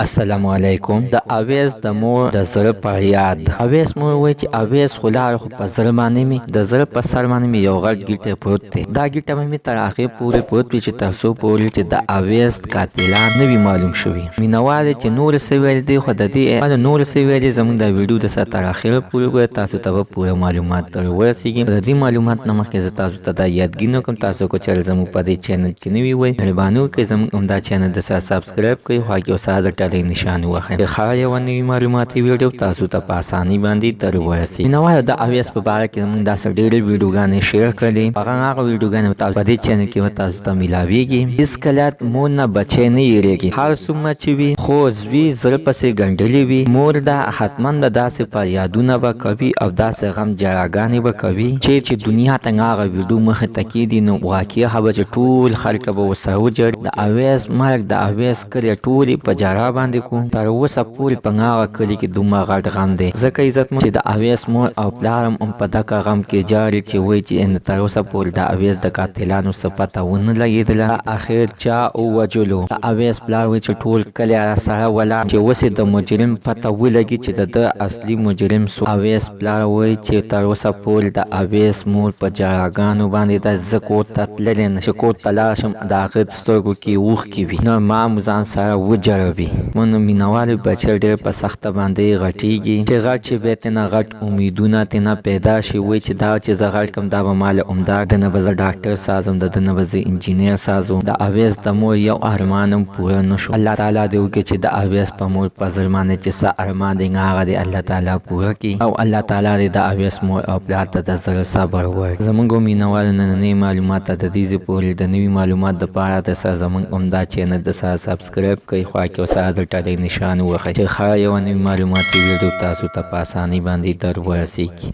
السلام علیکم. د اویس د مور د زړه په یاد. اویس مور وایي چې اویس خو لاړ خو په زړه باندې مې د زړه په سر باندې مې یو غټ ګیټه پروت دی. دا ګیټه مې تر هغې پورې پروت وي چې تر څو پورې چې د اویس قاتلان نه وي معلوم شوي. مینهوال چې نور څه ویل دي خو د دې نور څه ویل زموږ د ویډیو د سره تر اخره پورې وګورئ، تاسو ته به پوره معلومات در ورسېږي. د دې معلومات نه مخکې زه تاسو ته دا یادګي کوم، تاسو که چېرې زموږ په دې چینل کې نوي وئ مهرباني وکړئ زموږ همدا چینل د سره سبسکرایب کړئ، خوا کې سره د ټلۍ نشان ووهئ. د هغه یوه نوي معلوماتي ویډیو تاسو ته په اسانۍ باندې در ورسېږي. مینهوالو د اویس په باره کې زموږ داسې ډېرې ویډیوګانې شیر کړلې، هغه ویډیوګانې تاسو په دې چینل کې تاسو ته میلاویږي. هېڅکله مور نه بچی نه هېرېږي، هر څومره چې وي خو زوی زړه پسې ګنډلې وي. مور دا حتما به داسې فریادونه به کوي او داسې غم جراګانې به کوي چې دنیا ته هغه ویډیو مخې ته کېږي نو واقعي هغه چې ټول خلک به ورسره وجړي. د اویس مرګ د اویس کلي ټولې په جرا باندې کوم. تر اوسه پورې په هغه کلي کې دومره غټ غم دی، ځکه عزتمن چې د اویس مور او پلار هم په دغه غم کې جاري چې وایي چې تر اوسه پورې د اویس د قاتلانو څه پته ونه لګېدله اخر چا ووجلو. د اویس پلار وایي چې ټول کلی راسره ولاړ چې اوس د مجرم پته ولګي چې د اصلي مجرم څوک. اویس پلار وایي چې تر اوسه پورې د اویس مور په جراګانو باندې ده زه کور ته تللی نه چې کور ته لاړ شم د هغې سترګو کې اوښکې وي نو ما ځان سره وجړوي. نو مینهوالو بچی ډېر په سخته باندې غټېږي چې غټ چې بیا تېنه غټ امیدونه تېنه پیدا شي، وایي چې دا چې زه غټ کړم دا به ما له عمده د نه به زه ډاکټر سازم، د نه به زه انجینر سازم. د اویس د مور یو ارمان هم پوره نه شو. الله تعالی دې وکړي چې د اویس په مور په زړه باندې چې څه ارمان دی هغه دې الله تعالی پوره کړي او الله تعالی دې د اویس مور او پلار ته د زړه صبر ورکړي. زموږ مینهوالو نننۍ معلومات ته د دې ځای پورې د نوي معلومات دپاره د سره زموږ همدا چینل د سره سبسکرایب کړئ، خوا کې سره د ټلۍ نشان ووهئ چې هره یوه نوي معلوماتي ویډیو تاسو ته په اسانۍ باندې در ورسېږي.